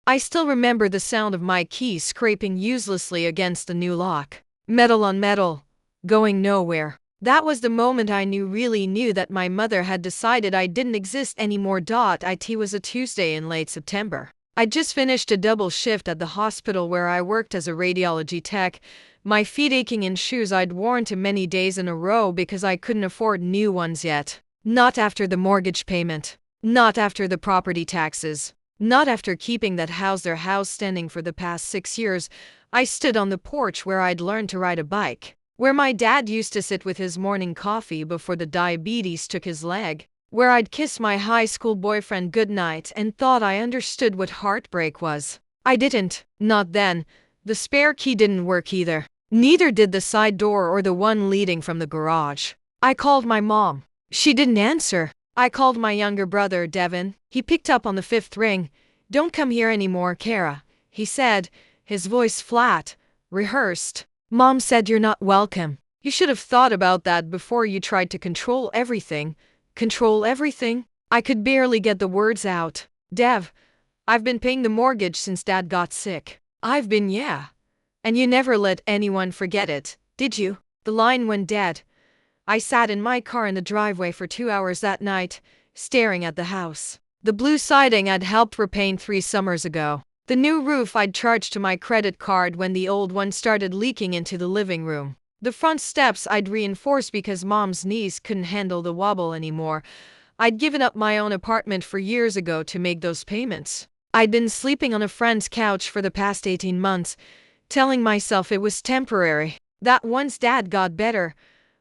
I still remember the sound of my key scraping uselessly against the new lock. Metal on metal, going nowhere. That was the moment I really knew that my mother had decided I didn't exist anymore. It was a Tuesday in late September. I'd just finished a double shift at the hospital where I worked as a radiology tech, my feet aching in shoes I'd worn too many days in a row because I couldn't afford new ones yet. Not after the mortgage payment. Not after the property taxes. Not after keeping that their house standing for the past 6 years. I stood on the porch where I'd learned to ride a bike, where my dad used to sit with his morning coffee before the diabetes took his leg, where I'd kissed my high school boyfriend goodnight and thought I understood what heartbreak was. I didn't, not then. The spare key didn't work either. Neither did the side door or the one leading from the garage. I called my mom. She didn't answer. I called my younger brother, Devin. He picked up on the 5th ring. "Don't come here anymore, Cara," he said, his voice flat, rehearsed. "Mom said you're not welcome. You should have thought about that before you tried to control everything." Control everything? I could barely get the words out. "Dev, I've been paying the mortgage since Dad got sick." Yeah. "And you never let anyone forget it, did you?" The line went dead. I sat in my car in the driveway for 2 hours that night, staring at the house. The blue siding I'd helped repaint 3 summers ago. The new roof I'd charged to my credit card when the old one started leaking into the living room. The front steps I'd reinforced because Mom's knees couldn't handle the wobble anymore. I'd given up my own apartment for years ago to make those payments. I'd been sleeping on a friend's couch for the past 18 months, telling myself it was temporary. That once Dad got better,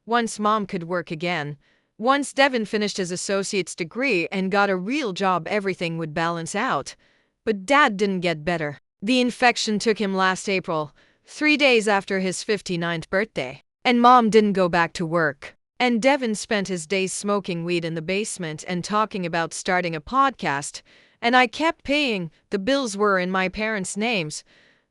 once Mom could work again, once Devin finished his associate's degree and got a real job, everything would balance out. But Dad didn't get better. The infection took him last April, 3 days after his 59th birthday. And Mom didn't go back to work. And Devin spent his days smoking weed in the basement and talking about starting a podcast. And I kept paying. The bills were in my parents' names,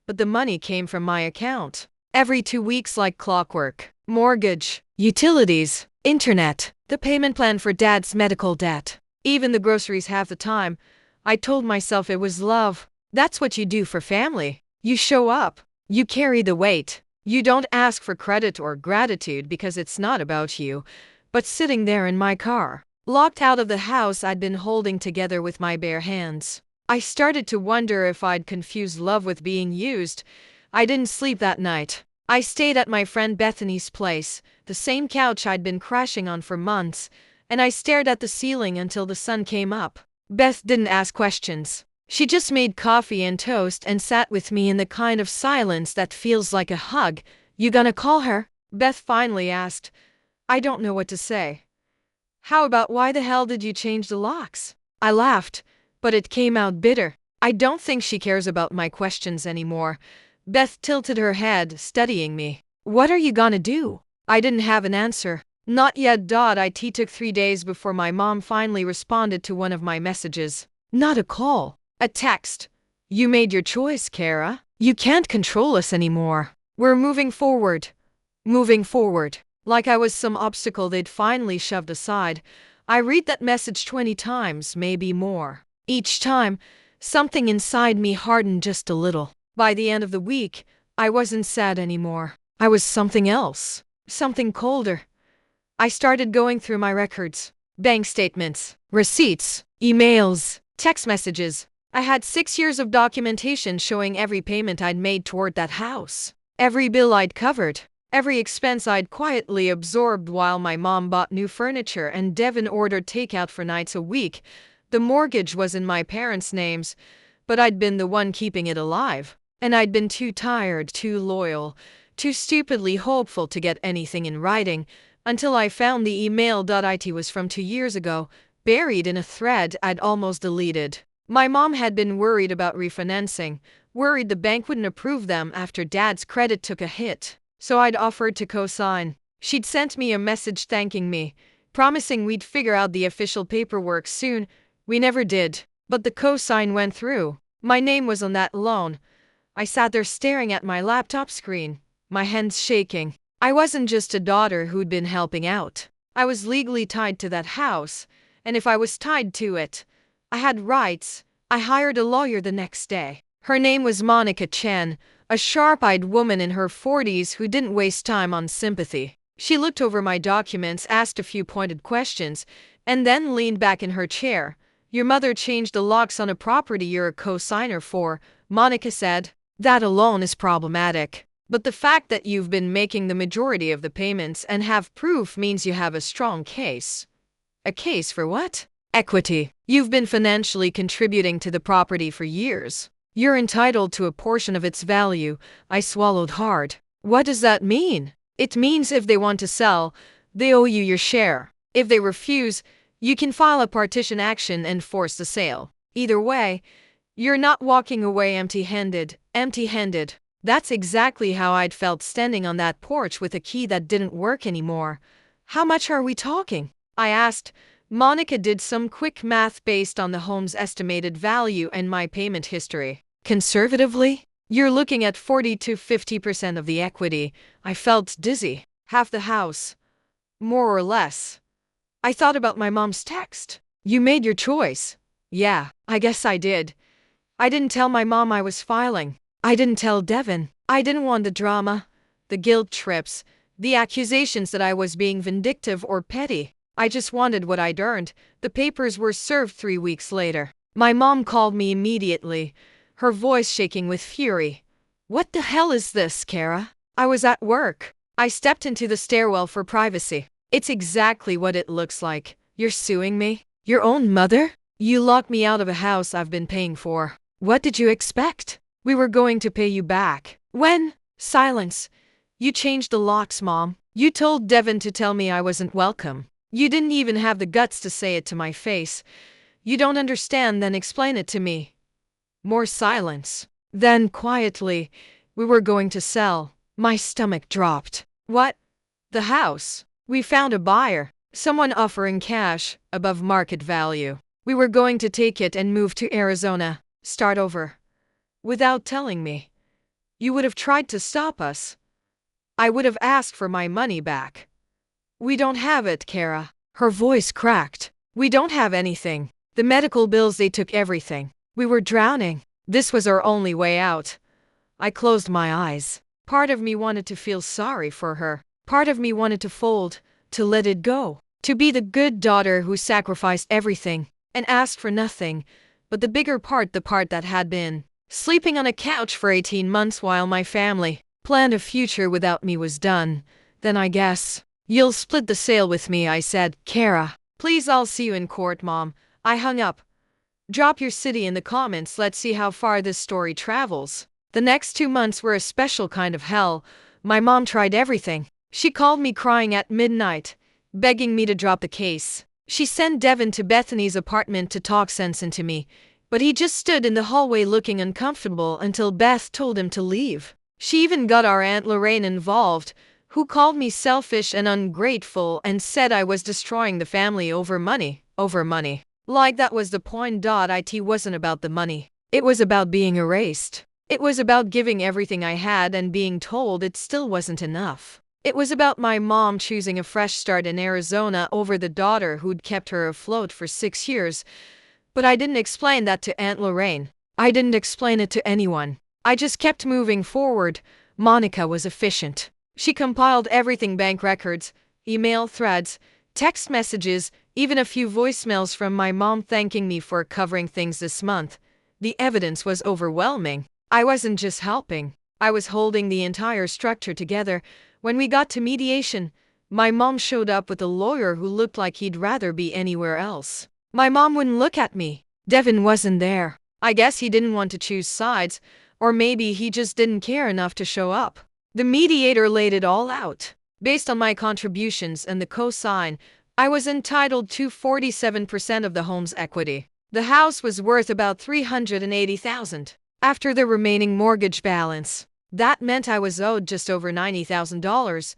but the money came from my account. Every 2 weeks like clockwork. Mortgage, utilities, internet, the payment plan for Dad's medical debt. Even the groceries half the time. I told myself it was love. That's what you do for family. You show up. You carry the weight. You don't ask for credit or gratitude because it's not about you. But sitting there in my car, locked out of the house I'd been holding together with my bare hands, I started to wonder if I'd confused love with being used. I didn't sleep that night. I stayed at my friend Bethany's place, the same couch I'd been crashing on for months, and I stared at the ceiling until the sun came up. Beth didn't ask questions. She just made coffee and toast and sat with me in the kind of silence that feels like a hug. "You gonna call her?" Beth finally asked. I don't know what to say. "How about why the hell did you change the locks?" I laughed, but it came out bitter. I don't think she cares about my questions anymore. Beth tilted her head, studying me. "What are you gonna do?" I didn't have an answer. Not yet. It took 3 days before my mom finally responded to one of my messages. Not a call. A text. "You made your choice, Cara. You can't control us anymore. We're moving forward." Moving forward. Like I was some obstacle they'd finally shoved aside. I read that message 20 times, maybe more. Each time, something inside me hardened just a little. By the end of the week, I wasn't sad anymore. I was something else. Something colder. I started going through my records. Bank statements, receipts, emails, text messages. I had 6 years of documentation showing every payment I'd made toward that house. Every bill I'd covered. Every expense I'd quietly absorbed while my mom bought new furniture and Devin ordered takeout for nights a week. The mortgage was in my parents' names, but I'd been the one keeping it alive. And I'd been too tired, too loyal, too stupidly hopeful to get anything in writing, until I found the email. It was from 2 years ago, buried in a thread I'd almost deleted. My mom had been worried about refinancing, worried the bank wouldn't approve them after Dad's credit took a hit. So I'd offered to co-sign. She'd sent me a message thanking me, promising we'd figure out the official paperwork soon. We never did, but the co-sign went through. My name was on that loan. I sat there staring at my laptop screen, my hands shaking. I wasn't just a daughter who'd been helping out. I was legally tied to that house, and if I was tied to it, I had rights. I hired a lawyer the next day. Her name was Monica Chen, a sharp-eyed woman in her 40s who didn't waste time on sympathy. She looked over my documents, asked a few pointed questions, and then leaned back in her chair. "Your mother changed the locks on a property you're a co-signer for," Monica said. "That alone is problematic. But the fact that you've been making the majority of the payments and have proof means you have a strong case." "A case for what?" "Equity. You've been financially contributing to the property for years. You're entitled to a portion of its value." I swallowed hard. "What does that mean?" "It means if they want to sell, they owe you your share. If they refuse, you can file a partition action and force the sale. Either way, you're not walking away empty-handed." Empty-handed. That's exactly how I'd felt standing on that porch with a key that didn't work anymore. "How much are we talking?" I asked. Monica did some quick math based on the home's estimated value and my payment history. "Conservatively, you're looking at 40 to 50% of the equity." I felt dizzy. "Half the house. More or less." I thought about my mom's text. "You made your choice." Yeah, I guess I did. I didn't tell my mom I was filing. I didn't tell Devin. I didn't want the drama, the guilt trips, the accusations that I was being vindictive or petty. I just wanted what I'd earned. The papers were served 3 weeks later. My mom called me immediately, her voice shaking with fury. "What the hell is this, Cara?" I was at work. I stepped into the stairwell for privacy. "It's exactly what it looks like. You're suing me? Your own mother? You locked me out of a house I've been paying for. What did you expect? We were going to pay you back." "When?" Silence. "You changed the locks, Mom. You told Devin to tell me I wasn't welcome. You didn't even have the guts to say it to my face. You don't understand, then explain it to me." More silence. Then, quietly, "We were going to sell." My stomach dropped. "What?" "The house. We found a buyer. Someone offering cash, above market value. We were going to take it and move to Arizona. Start over." "Without telling me. You would have tried to stop us." "I would have asked for my money back." "We don't have it, Cara." Her voice cracked. "We don't have anything. The medical bills, they took everything. We were drowning. This was our only way out." I closed my eyes. Part of me wanted to feel sorry for her. Part of me wanted to fold, to let it go, to be the good daughter who sacrificed everything and asked for nothing. But the bigger part, the part that had been sleeping on a couch for 18 months while my family planned a future without me, was done. "Then I guess you'll split the sale with me," I said. "Cara, please, I'll see you in court, Mom." I hung up. Drop your city in the comments. Let's see how far this story travels. The next 2 months were a special kind of hell. My mom tried everything. She called me crying at midnight, begging me to drop the case. She sent Devin to Bethany's apartment to talk sense into me, but he just stood in the hallway looking uncomfortable until Beth told him to leave. She even got our Aunt Lorraine involved, who called me selfish and ungrateful and said I was destroying the family over money. Over money. Like that was the point. It wasn't about the money. It was about being erased. It was about giving everything I had and being told it still wasn't enough. It was about my mom choosing a fresh start in Arizona over the daughter who'd kept her afloat for 6 years. But I didn't explain that to Aunt Lorraine. I didn't explain it to anyone. I just kept moving forward. Monica was efficient. She compiled everything: bank records, email threads, text messages, even a few voicemails from my mom thanking me for covering things this month. The evidence was overwhelming. I wasn't just helping. I was holding the entire structure together. When we got to mediation, my mom showed up with a lawyer who looked like he'd rather be anywhere else. My mom wouldn't look at me. Devin wasn't there. I guess he didn't want to choose sides, or maybe he just didn't care enough to show up. The mediator laid it all out. Based on my contributions and the cosign, I was entitled to 47% of the home's equity. The house was worth about $380,000. After the remaining mortgage balance, that meant I was owed just over $90,000.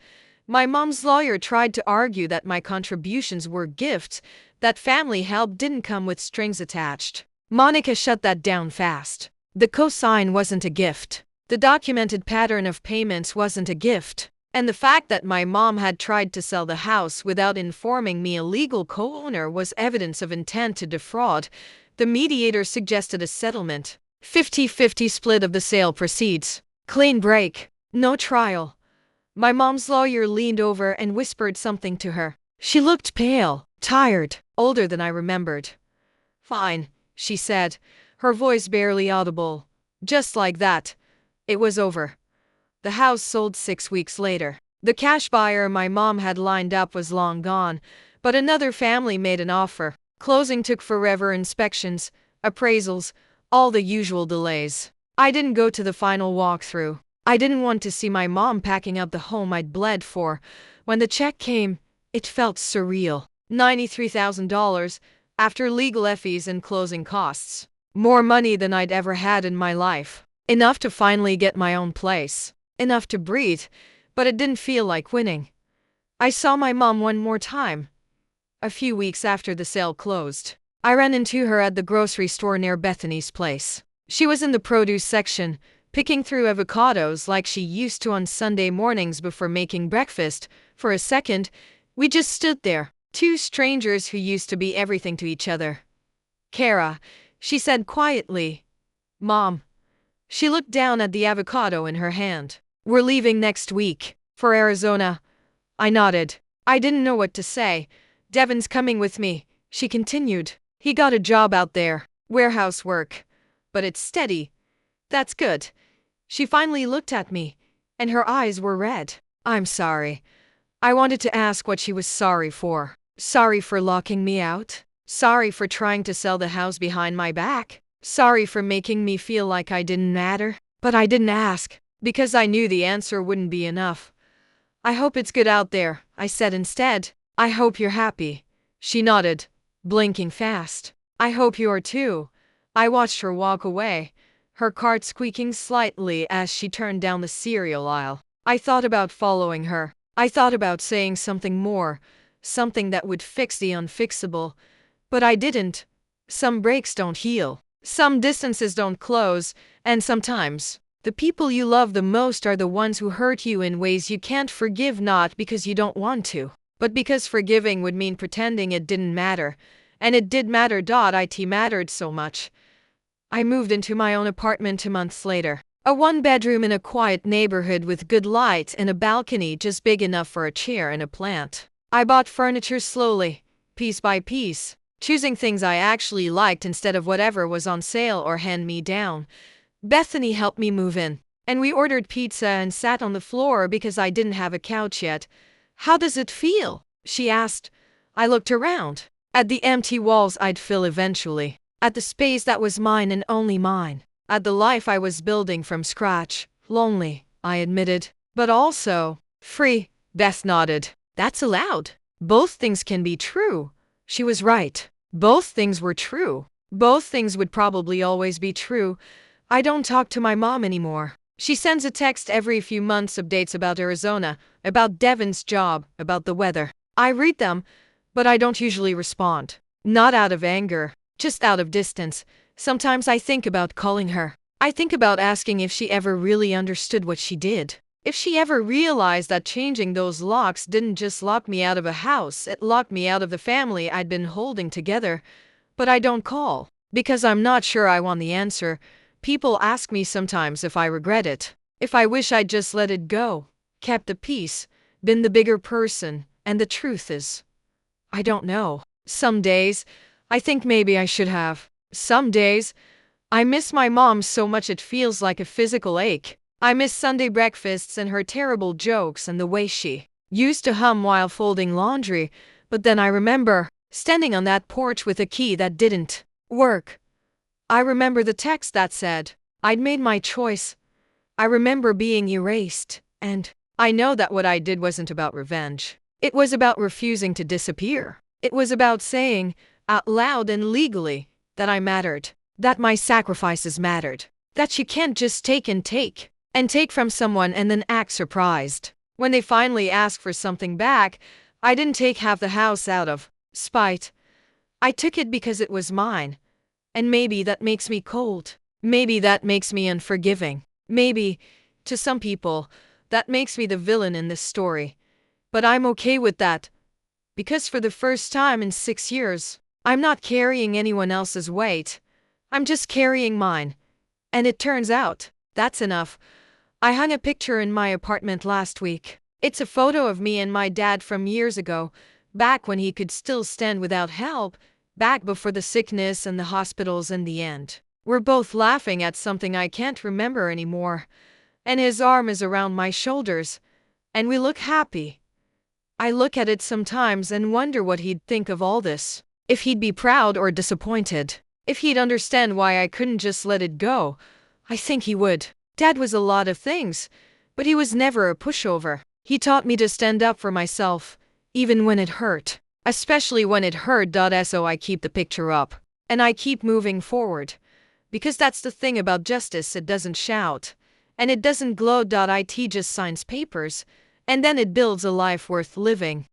My mom's lawyer tried to argue that my contributions were gifts, that family help didn't come with strings attached. Monica shut that down fast. The cosign wasn't a gift. The documented pattern of payments wasn't a gift. And the fact that my mom had tried to sell the house without informing me, a legal co-owner, was evidence of intent to defraud. The mediator suggested a settlement. 50-50 split of the sale proceeds. Clean break. No trial. My mom's lawyer leaned over and whispered something to her. She looked pale, tired, older than I remembered. Fine, she said, her voice barely audible. Just like that. It was over. The house sold 6 weeks later. The cash buyer my mom had lined up was long gone, but another family made an offer. Closing took forever, inspections, appraisals, all the usual delays. I didn't go to the final walkthrough. I didn't want to see my mom packing up the home I'd bled for. When the check came, it felt surreal. $93,000 after legal fees and closing costs. More money than I'd ever had in my life. Enough to finally get my own place. Enough to breathe, but it didn't feel like winning. I saw my mom one more time. A few weeks after the sale closed, I ran into her at the grocery store near Bethany's place. She was in the produce section, picking through avocados like she used to on Sunday mornings before making breakfast. For a second, we just stood there, two strangers who used to be everything to each other. Cara, she said quietly. Mom. She looked down at the avocado in her hand. We're leaving next week. For Arizona. I nodded. I didn't know what to say. Devin's coming with me, she continued. He got a job out there. Warehouse work. But it's steady. That's good. She finally looked at me, and her eyes were red. I'm sorry. I wanted to ask what she was sorry for. Sorry for locking me out? Sorry for trying to sell the house behind my back? Sorry for making me feel like I didn't matter? But I didn't ask, because I knew the answer wouldn't be enough. I hope it's good out there, I said instead. I hope you're happy. She nodded, blinking fast. I hope you are too. I watched her walk away, her cart squeaking slightly as she turned down the cereal aisle. I thought about following her. I thought about saying something more, something that would fix the unfixable. But I didn't. Some breaks don't heal. Some distances don't close, and sometimes the people you love the most are the ones who hurt you in ways you can't forgive, not because you don't want to, but because forgiving would mean pretending it didn't matter. And it did matter. It mattered so much. I moved into my own apartment 2 months later. A 1-bedroom in a quiet neighborhood with good light and a balcony just big enough for a chair and a plant. I bought furniture slowly, piece by piece, choosing things I actually liked instead of whatever was on sale or hand-me-down. Bethany helped me move in, and we ordered pizza and sat on the floor because I didn't have a couch yet. How does it feel? She asked. I looked around. At the empty walls I'd fill eventually. At the space that was mine and only mine. At the life I was building from scratch. Lonely, I admitted. But also free. Beth nodded. That's allowed. Both things can be true. She was right. Both things were true. Both things would probably always be true. I don't talk to my mom anymore. She sends a text every few months, updates about Arizona, about Devin's job, about the weather. I read them, but I don't usually respond. Not out of anger, just out of distance. Sometimes I think about calling her. I think about asking if she ever really understood what she did. If she ever realized that changing those locks didn't just lock me out of a house, it locked me out of the family I'd been holding together. But I don't call, because I'm not sure I want the answer. People ask me sometimes if I regret it, if I wish I'd just let it go, kept the peace, been the bigger person, and the truth is, I don't know. Some days, I think maybe I should have. Some days, I miss my mom so much it feels like a physical ache. I miss Sunday breakfasts and her terrible jokes and the way she used to hum while folding laundry. But then I remember standing on that porch with a key that didn't work. I remember the text that said I'd made my choice. I remember being erased, and I know that what I did wasn't about revenge. It was about refusing to disappear. It was about saying, out loud and legally, that I mattered, that my sacrifices mattered, that you can't just take and take from someone and then act surprised. When they finally asked for something back, I didn't take half the house out of spite. I took it because it was mine. And maybe that makes me cold. Maybe that makes me unforgiving. Maybe, to some people, that makes me the villain in this story. But I'm okay with that. Because for the first time in 6 years, I'm not carrying anyone else's weight. I'm just carrying mine. And it turns out, that's enough. I hung a picture in my apartment last week. It's a photo of me and my dad from years ago, back when he could still stand without help, back before the sickness and the hospitals and the end. We're both laughing at something I can't remember anymore, and his arm is around my shoulders, and we look happy. I look at it sometimes and wonder what he'd think of all this. If he'd be proud or disappointed. If he'd understand why I couldn't just let it go. I think he would. Dad was a lot of things, but he was never a pushover. He taught me to stand up for myself, even when it hurt. Especially when it hurt. So I keep the picture up. And I keep moving forward. Because that's the thing about justice, it doesn't shout. And it doesn't glow. It just signs papers. And then it builds a life worth living.